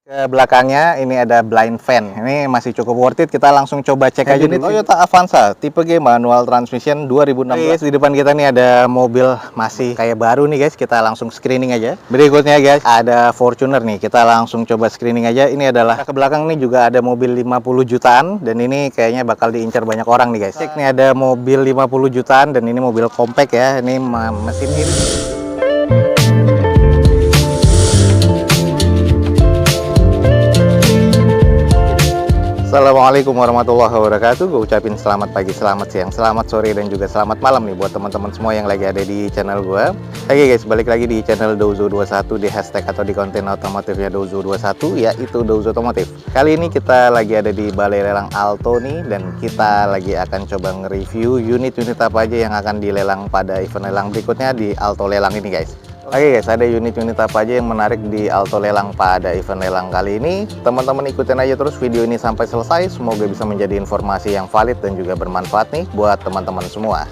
Ke belakangnya ini ada blind fan. Ini masih cukup worth it. Kita langsung coba cek aja dulu. Toyota Avanza tipe G manual transmission 2016. Guys, di depan kita nih ada mobil masih kayak baru nih guys. Kita langsung screening aja. Berikutnya guys, ada Fortuner nih. Kita langsung coba screening aja. Ini adalah ke belakang nih juga ada mobil 50 jutaan dan ini kayaknya bakal diincar banyak orang nih guys. Cek nih ada mobil 50 jutaan dan ini mobil compact ya. Ini mesin ini. Assalamualaikum warahmatullahi wabarakatuh. Gue ucapin selamat pagi, selamat siang, selamat sore, dan juga selamat malam nih buat teman-teman semua yang lagi ada di channel gue. Oke guys, balik lagi di channel Douzo21 di hashtag atau di konten otomotifnya Douzo21, yaitu Douzo Otomotif. Kali ini kita lagi ada di Balai Lelang Alto nih, dan kita lagi akan coba nge-review unit-unit apa aja yang akan dilelang pada event lelang berikutnya di Alto Lelang ini guys. Oke guys, ada unit-unit apa aja yang menarik di Alto Lelang pada event lelang kali ini. Teman-teman ikutin aja terus video ini sampai selesai. Semoga bisa menjadi informasi yang valid dan juga bermanfaat nih buat teman-teman semua.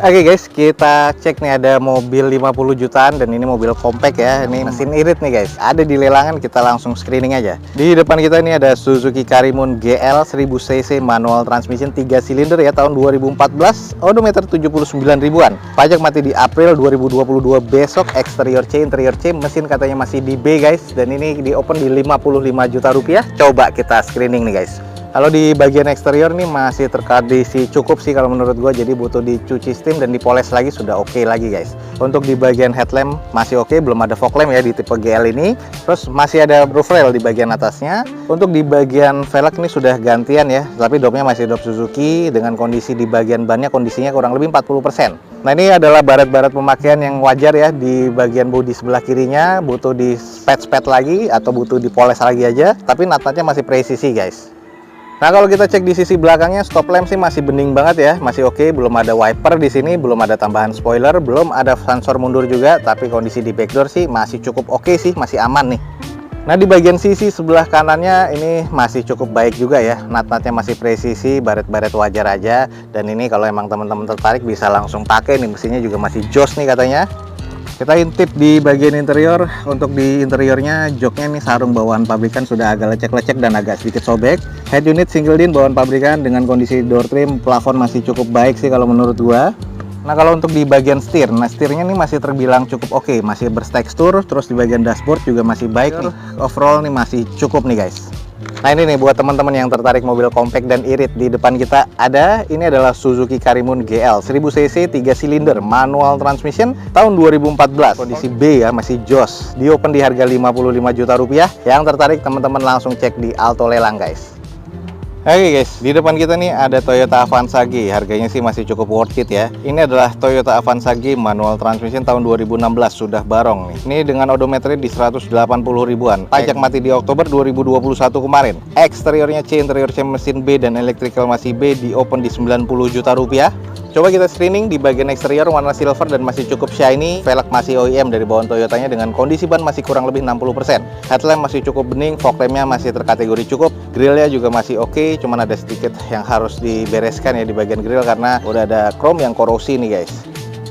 Oke guys, kita cek nih ada mobil 50 jutaan dan ini mobil compact ya. Ini mesin irit nih guys. Ada di lelangan, kita langsung screening aja. Di depan kita ini ada Suzuki Karimun GL 1000 cc manual transmission 3 silinder ya, tahun 2014, odometer 79 ribuan. Pajak mati di April 2022 besok. Exterior C, interior C, mesin katanya masih di B guys, dan ini di open di 55 juta rupiah. Coba kita screening nih guys. Kalau di bagian eksterior nih masih terkondisi cukup sih kalau menurut gue, jadi butuh dicuci steam dan dipoles lagi sudah oke lagi guys. Untuk di bagian headlamp masih oke, belum ada fog lamp ya di tipe GL ini. Terus masih ada roof rail di bagian atasnya. Untuk di bagian velg ini sudah gantian ya, tapi dopnya masih dop Suzuki dengan kondisi di bagian bannya kondisinya kurang lebih 40%. Nah ini adalah baret-baret pemakaian yang wajar ya di bagian bodi sebelah kirinya, butuh di spet-spet lagi atau butuh dipoles lagi aja, tapi nat-natnya masih presisi guys. Nah kalau kita cek di sisi belakangnya, stop lamp sih masih bening banget ya, masih oke, belum ada wiper di sini, belum ada tambahan spoiler, belum ada sensor mundur juga, tapi kondisi di backdoor sih masih cukup oke sih, masih aman nih. Nah di bagian sisi sebelah kanannya ini masih cukup baik juga ya, nat-natnya masih presisi, baret-baret wajar aja, dan ini kalau emang teman-teman tertarik bisa langsung pakai nih, mesinnya juga masih jos nih katanya. Kita intip di bagian interior. Untuk di interiornya, joknya ini sarung bawaan pabrikan sudah agak lecek-lecek dan agak sedikit sobek. Head unit single din bawaan pabrikan dengan kondisi door trim, plafon masih cukup baik sih kalau menurut gua. Nah kalau untuk di bagian setir, setirnya ini masih terbilang cukup oke, masih bertekstur. Terus di bagian dashboard juga masih baik nih. Overall nih masih cukup nih guys. Nah ini nih buat teman-teman yang tertarik mobil compact dan irit, di depan kita ada, ini adalah Suzuki Karimun GL 1000 cc 3 silinder manual transmission tahun 2014. Kondisi B ya, masih jos. Di open di harga 55 juta rupiah. Yang tertarik teman-teman langsung cek di Alto Lelang guys. Oke guys, di depan kita nih ada Toyota Avanza G. Harganya sih masih cukup worth it ya. Ini adalah Toyota Avanza G manual transmission tahun 2016, sudah barong nih. Ini dengan odometer di 180 ribuan. Pajak mati di Oktober 2021 kemarin. Eksteriornya C, interior C mesin B, dan electrical masih B. Di open di 90 juta rupiah. Coba kita screening di bagian eksterior, warna silver dan masih cukup shiny. Velg masih OEM dari bawaan Toyotanya dengan kondisi ban masih kurang lebih 60%. Headlamp masih cukup bening, fog lampnya masih terkategori cukup. Grillnya juga masih oke, cuman ada sedikit yang harus dibereskan ya di bagian grill karena udah ada chrome yang korosi nih guys.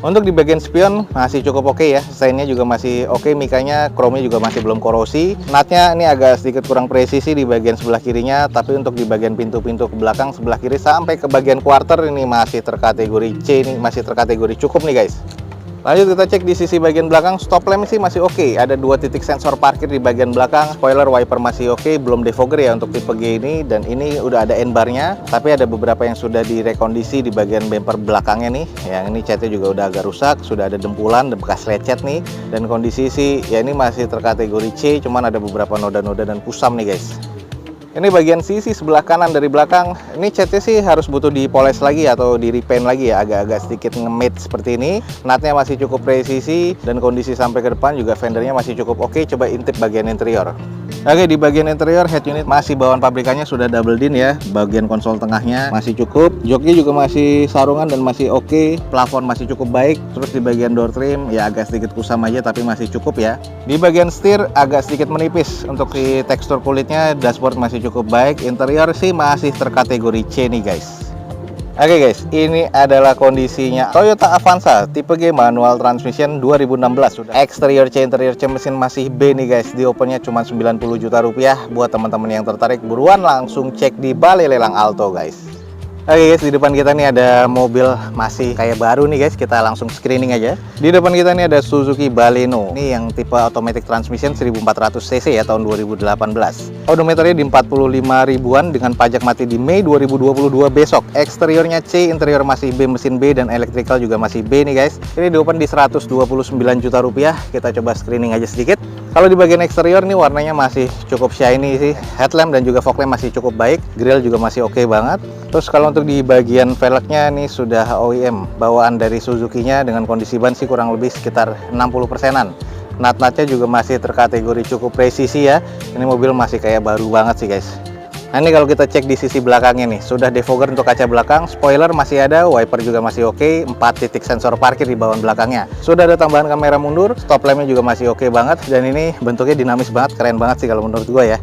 Untuk di bagian spion masih cukup oke ya, stainnya juga masih oke, mikanya, chrome-nya juga masih belum korosi. Natnya ini agak sedikit kurang presisi di bagian sebelah kirinya, tapi untuk di bagian pintu-pintu ke belakang sebelah kiri sampai ke bagian quarter ini masih terkategori C, ini masih terkategori cukup nih guys. Lanjut kita cek di sisi bagian belakang, stop lamp sih masih oke. Ada 2 titik sensor parkir di bagian belakang, spoiler wiper masih oke, belum defogger ya untuk tipe G ini, dan ini udah ada N-barnya, tapi ada beberapa yang sudah direkondisi di bagian bumper belakangnya nih. Yang ini catnya juga udah agak rusak, sudah ada dempulan, bekas lecet nih, dan kondisi sih ya ini masih terkategori C, cuman ada beberapa noda-noda dan kusam nih guys. Ini bagian sisi sebelah kanan dari belakang, ini catnya sih harus butuh dipoles lagi atau di repaint lagi ya, agak-agak sedikit nge-matte seperti ini. Natnya masih cukup presisi dan kondisi sampai ke depan juga fendernya masih cukup oke. Coba intip bagian interior. Oke, di bagian interior head unit masih bawaan pabrikannya sudah double din ya. Bagian konsol tengahnya masih cukup, joknya juga masih sarungan dan masih oke. Plafon masih cukup baik. Terus di bagian door trim ya agak sedikit kusam aja tapi masih cukup ya. Di bagian setir agak sedikit menipis. Untuk di tekstur kulitnya, dashboard masih cukup baik. Interior sih masih terkategori C nih guys. Oke guys, ini adalah kondisinya Toyota Avanza tipe G manual transmission 2016. Sudah eksterior C, interior C, mesin masih B nih guys. Di opennya cuma 90 juta rupiah. Buat teman-teman yang tertarik, buruan langsung cek di Balai Lelang Alto guys. Oke guys, di depan kita nih ada mobil masih kayak baru nih guys. Kita langsung screening aja. Di depan kita nih ada Suzuki Baleno. Ini yang tipe automatic transmission 1400 cc ya, tahun 2018. Odometernya di 45 ribuan dengan pajak mati di Mei 2022 besok. Eksteriornya C, interior masih B, mesin B, dan electrical juga masih B nih guys. Ini di open di 129 juta rupiah. Kita coba screening aja sedikit. Kalau di bagian eksterior nih warnanya masih cukup shiny sih. Headlamp dan juga fog lamp masih cukup baik. Grill juga masih oke banget. Terus kalau untuk di bagian velgnya nih sudah OEM bawaan dari Suzuki-nya, dengan kondisi ban sih kurang lebih sekitar 60%-an. Nut-nutnya juga masih terkategori cukup presisi ya. Ini mobil masih kayak baru banget sih guys. Nah ini kalau kita cek di sisi belakangnya nih, sudah defogger untuk kaca belakang, spoiler masih ada, wiper juga masih oke, 4 titik sensor parkir di bawah belakangnya. Sudah ada tambahan kamera mundur, stop lampnya juga masih oke banget, dan ini bentuknya dinamis banget, keren banget sih kalau menurut gue ya.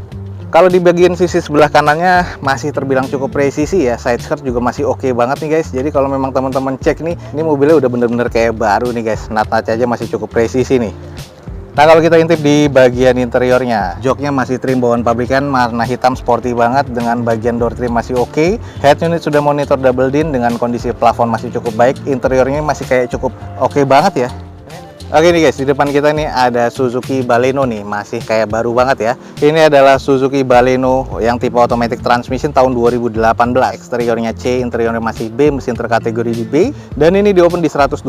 Kalau di bagian sisi sebelah kanannya masih terbilang cukup presisi ya, side skirt juga masih oke banget nih guys. Jadi kalau memang teman-teman cek nih, ini mobilnya udah bener-bener kayak baru nih guys, nut-nutnya aja masih cukup presisi nih. Nah kalau kita intip di bagian interiornya, joknya masih trim bawaan pabrikan, warna hitam sporty banget, dengan bagian door trim masih oke. Head unit sudah monitor double din dengan kondisi plafon masih cukup baik, interiornya masih kayak cukup oke banget ya. Oke nih guys, di depan kita nih ada Suzuki Baleno nih, masih kayak baru banget ya. Ini adalah Suzuki Baleno yang tipe automatic transmission tahun 2018. Eksteriornya C, interiornya masih B, mesin terkategori di B, dan ini di open di 129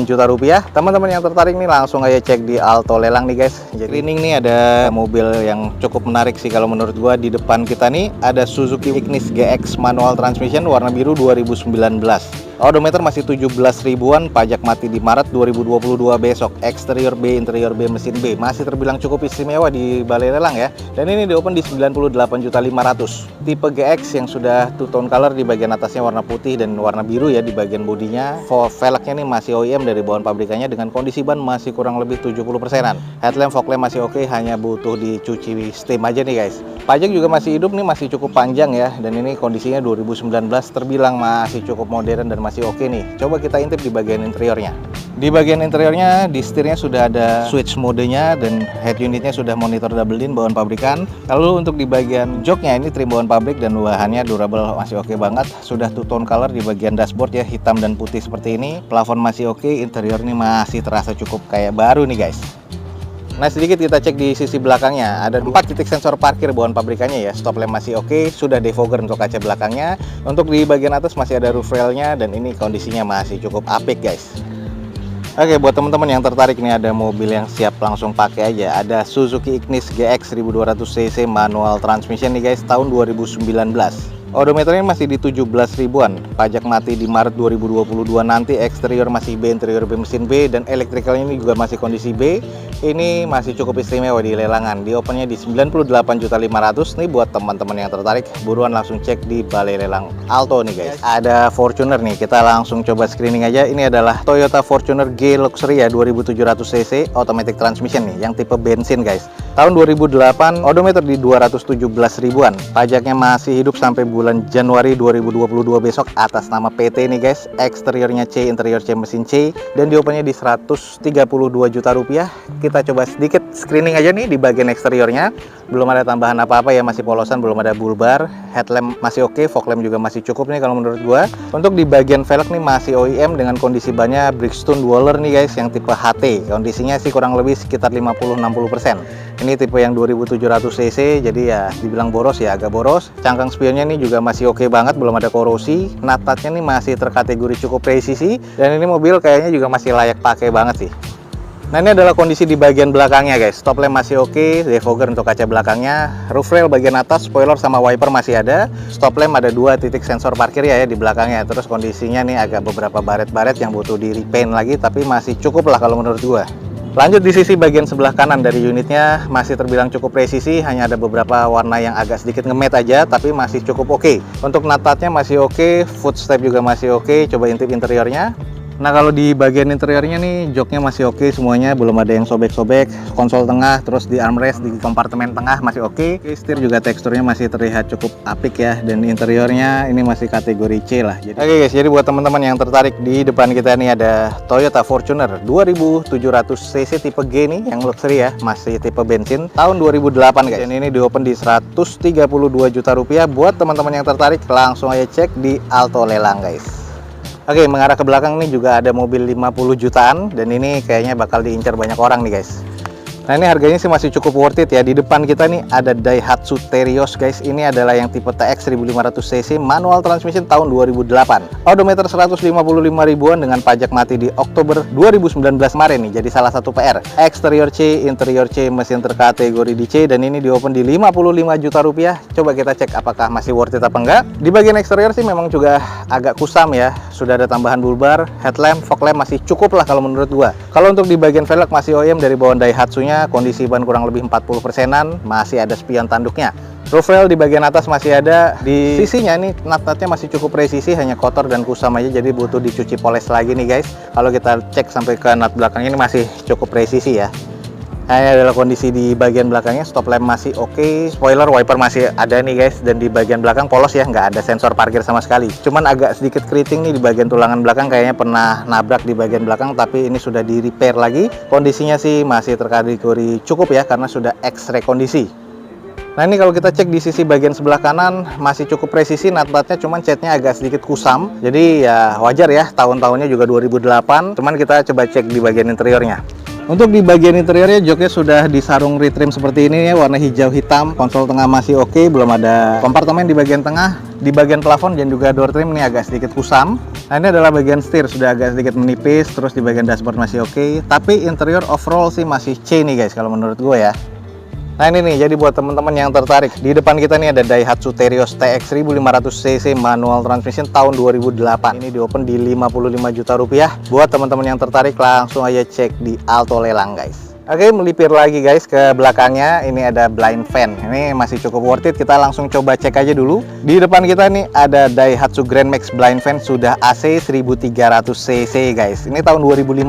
juta rupiah. Teman-teman yang tertarik nih langsung aja cek di Alto Lelang nih guys. Jadi ini nih ada mobil yang cukup menarik sih kalau menurut gua. Di depan kita nih ada Suzuki Ignis GX manual transmission warna biru 2019. Odometer masih 17 ribuan, pajak mati di Maret 2022 besok. Eksterior B, interior B, mesin B. Masih terbilang cukup istimewa di Balai Lelang ya. Dan ini di open di 98.500.000. Tipe GX yang sudah two tone color, di bagian atasnya warna putih dan warna biru ya di bagian bodinya. Velgnya nih masih OEM dari bawaan pabrikannya, dengan kondisi ban masih kurang lebih 70%-an. Headlamp, fog lamp masih oke, hanya butuh dicuci steam aja nih guys. Pajak juga masih hidup nih, masih cukup panjang ya. Dan ini kondisinya 2019, terbilang masih cukup modern dan masih oke nih. Coba kita intip di bagian interiornya. Di bagian interiornya, di setirnya sudah ada switch modenya, dan head unitnya sudah monitor double din bawaan pabrikan. Lalu untuk di bagian joknya, ini trim bawaan pabrik dan bahannya durable masih oke banget. Sudah two tone color di bagian dashboard ya, hitam dan putih seperti ini. Plafon masih oke, interior ini masih terasa cukup kayak baru nih guys. Nah sedikit kita cek di sisi belakangnya, ada 4 titik sensor parkir bawaan pabrikannya ya. Stop lamp masih oke, sudah defogger untuk kaca belakangnya. Untuk di bagian atas masih ada roof railnya, dan ini kondisinya masih cukup apik guys. Oke, buat teman-teman yang tertarik nih, ada mobil yang siap langsung pakai aja. Ada Suzuki Ignis GX 1200 cc manual transmission nih guys, tahun 2019. Odometernya masih di 17 ribuan, pajak mati di Maret 2022 nanti. Eksterior masih B, interior B, mesin B, dan electricalnya ini juga masih kondisi B. Ini masih cukup istimewa di lelangan. Di opennya di 98.500.000 nih. Buat teman-teman yang tertarik, buruan langsung cek di Balai Lelang Alto nih guys. Ada Fortuner nih, kita langsung coba screening aja. Ini adalah Toyota Fortuner G Luxury ya, 2700 cc automatic transmission nih, yang tipe bensin guys. Tahun 2008, odometer di 217 ribuan. Pajaknya masih hidup sampai bulan Januari 2022 besok, atas nama PT nih guys. Eksteriornya C, interior C, mesin C, dan di opennya di 132 juta rupiah. Kita coba sedikit screening aja nih di bagian eksteriornya. Belum ada tambahan apa-apa ya, masih polosan, belum ada bull bar. Headlamp masih oke, fog lamp juga masih cukup nih kalau menurut gua. Untuk di bagian velg nih masih OEM dengan kondisi bannya Bridgestone Dweller nih guys, yang tipe HT. Kondisinya sih kurang lebih sekitar 50-60%. Ini tipe yang 2700 cc, jadi ya dibilang boros ya agak boros. Cangkang spionnya nih juga masih oke banget, belum ada korosi. Nut-nutnya nih masih terkategori cukup presisi, dan ini mobil kayaknya juga masih layak pakai banget sih. Nah ini adalah kondisi di bagian belakangnya guys. Stop lamp masih oke, defogger untuk kaca belakangnya, roof rail bagian atas, spoiler sama wiper masih ada. Stop lamp ada 2 titik sensor parkir ya di belakangnya. Terus kondisinya nih agak beberapa baret-baret yang butuh di repaint lagi, tapi masih cukup lah kalau menurut gua. Lanjut di sisi bagian sebelah kanan dari unitnya, masih terbilang cukup presisi, hanya ada beberapa warna yang agak sedikit ngemet aja, tapi masih cukup oke. Untuk nut-nutnya masih oke, footstep juga masih oke. Coba intip interiornya. Nah kalau di bagian interiornya nih joknya masih oke semuanya, belum ada yang sobek-sobek. Konsol tengah, terus di armrest di kompartemen tengah masih oke. Setir juga teksturnya masih terlihat cukup apik ya, dan interiornya ini masih kategori C lah. Oke guys, jadi buat teman-teman yang tertarik, di depan kita nih ada Toyota Fortuner 2700 cc tipe G nih, yang luxury ya, masih tipe bensin tahun 2008 guys. Dan ini di open di 132 juta rupiah. Buat teman-teman yang tertarik langsung aja cek di Alto Lelang guys. Oke, mengarah ke belakang nih juga ada mobil 50 jutaan, dan ini kayaknya bakal diincar banyak orang nih guys. Nah ini harganya sih masih cukup worth it ya. Di depan kita nih ada Daihatsu Terios guys. Ini adalah yang tipe TX 1500 cc manual transmission tahun 2008. Odometer 155 ribuan dengan pajak mati di Oktober 2019 kemarin nih. Jadi salah satu PR. Eksterior C, interior C, mesin terkategori di C, dan ini di open di 55 juta rupiah. Coba kita cek apakah masih worth it apa enggak. Di bagian eksterior sih memang juga agak kusam ya. Sudah ada tambahan bulbar, headlamp, fog lamp masih cukup lah kalau menurut gua. Kalau untuk di bagian velg masih OEM dari bawaan Daihatsu-nya. Kondisi ban kurang lebih 40%-an, masih ada spion tanduknya. Roof rail di bagian atas masih ada, di sisinya nih nut-nutnya masih cukup presisi, hanya kotor dan kusam aja, jadi butuh dicuci poles lagi nih guys. Kalau kita cek sampai ke nut belakang ini masih cukup presisi ya. Nah, ini adalah kondisi di bagian belakangnya. Stop lamp masih oke, spoiler wiper masih ada nih guys, dan di bagian belakang polos ya, nggak ada sensor parkir sama sekali. Cuman agak sedikit keriting nih di bagian tulangan belakang, kayaknya pernah nabrak di bagian belakang, tapi ini sudah di repair lagi. Kondisinya sih masih terkategori cukup ya, karena sudah X-ray kondisi. Nah ini kalau kita cek di sisi bagian sebelah kanan masih cukup presisi, nut-nutnya cuman catnya agak sedikit kusam. Jadi ya wajar ya, tahun-tahunnya juga 2008. Cuman kita coba cek di bagian interiornya. Untuk di bagian interiornya joknya sudah disarung retrim seperti ini ya, warna hijau hitam. Konsol tengah masih oke, belum ada kompartemen di bagian tengah. Di bagian plafon dan juga door trim ini agak sedikit kusam. Nah ini adalah bagian setir, sudah agak sedikit menipis. Terus di bagian dashboard masih oke, tapi interior overall sih masih C nih guys kalau menurut gue ya. Nah ini nih, jadi buat teman-teman yang tertarik, di depan kita nih ada Daihatsu Terios TX 1500 cc manual transmission tahun 2008. Ini di open di 55 juta rupiah. Buat teman-teman yang tertarik langsung aja cek di Alto Lelang guys. Oke, melipir lagi guys ke belakangnya, ini ada blind fan. Ini masih cukup worth it, kita langsung coba cek aja dulu. Di depan kita nih ada Daihatsu Grand Max blind fan, sudah AC 1300 cc guys. Ini tahun 2015,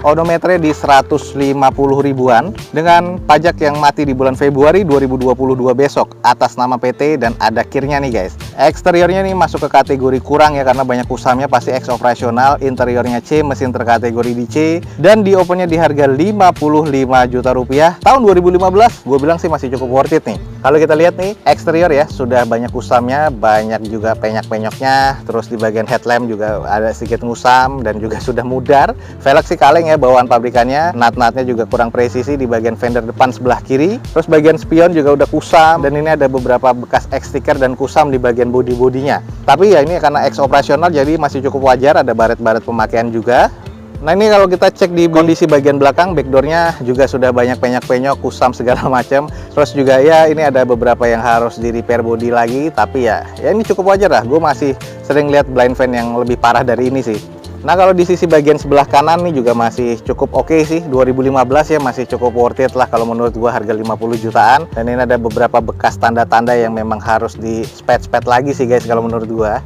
odometernya di 150 ribuan, dengan pajak yang mati di bulan Februari 2022 besok, atas nama PT, dan ada kirnya nih guys. Eksteriornya nih masuk ke kategori kurang ya, karena banyak kusamnya, pasti X operasional. Interiornya C, mesin terkategori di C, dan di opennya di harga 55 juta rupiah tahun 2015. Gue bilang sih masih cukup worth it nih. Kalau kita lihat nih eksterior ya, sudah banyak kusamnya, banyak juga penyak-penyoknya. Terus di bagian headlamp juga ada sedikit ngusam dan juga sudah mudar. Velg sih kaleng ya bawaan pabrikannya. Nut-nutnya juga kurang presisi di bagian fender depan sebelah kiri. Terus bagian spion juga udah kusam, dan ini ada beberapa bekas X stiker dan kusam di bagian bodi-bodinya. Tapi ya ini karena X operasional jadi masih cukup wajar, ada baret-baret pemakaian juga. Nah ini kalau kita cek di kondisi bagian belakang, backdoornya juga sudah banyak penyak-penyok, kusam segala macam. Terus juga ya ini ada beberapa yang harus di repair body lagi, tapi ya ini cukup wajar lah. Gue masih sering lihat blind fan yang lebih parah dari ini sih. Nah kalau di sisi bagian sebelah kanan nih juga masih cukup oke sih, 2015 ya, masih cukup worth it lah kalau menurut gua, harga 50 jutaan. Dan ini ada beberapa bekas tanda-tanda yang memang harus di spet-spet lagi sih guys kalau menurut gua.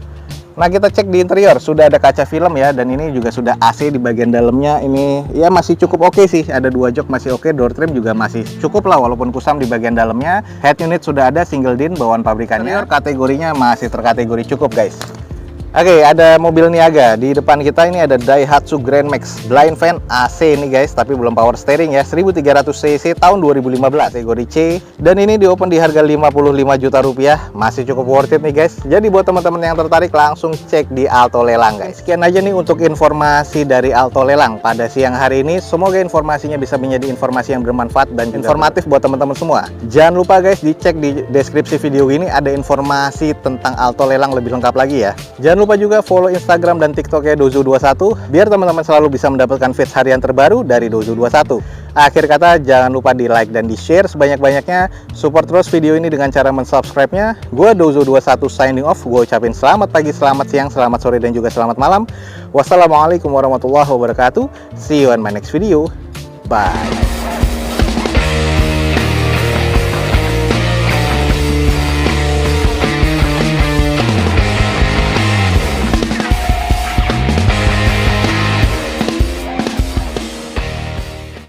Nah kita cek di interior, sudah ada kaca film ya, dan ini juga sudah AC di bagian dalamnya. Ini ya masih cukup oke sih, ada 2 jok masih oke, door trim juga masih cukup lah walaupun kusam di bagian dalamnya. Head unit sudah ada single din bawaan pabrikannya. Interior kategorinya masih terkategori cukup guys. Oke, ada mobil niaga. Di depan kita ini ada Daihatsu Grand Max blind fan AC nih guys, tapi belum power steering ya, 1300 cc tahun 2015, kategori C, dan ini di open di harga 55 juta rupiah. Masih cukup worth it nih guys. Jadi buat teman-teman yang tertarik langsung cek di Alto Lelang guys. Sekian aja nih untuk informasi dari Alto Lelang pada siang hari ini. Semoga informasinya bisa menjadi informasi yang bermanfaat dan informatif buat teman-teman semua. Jangan lupa guys, dicek di deskripsi video ini, ada informasi tentang Alto Lelang lebih lengkap lagi ya. Jangan lupa juga follow Instagram dan TikToknya Dozo21 biar teman-teman selalu bisa mendapatkan feeds harian terbaru dari Dozo21. Akhir kata, jangan lupa di like dan di share sebanyak-banyaknya. Support terus video ini dengan cara mensubscribe-nya. Gue Dozo21 signing off. Gue ucapin selamat pagi, selamat siang, selamat sore, dan juga selamat malam. Wassalamualaikum warahmatullahi wabarakatuh. See you on my next video. Bye.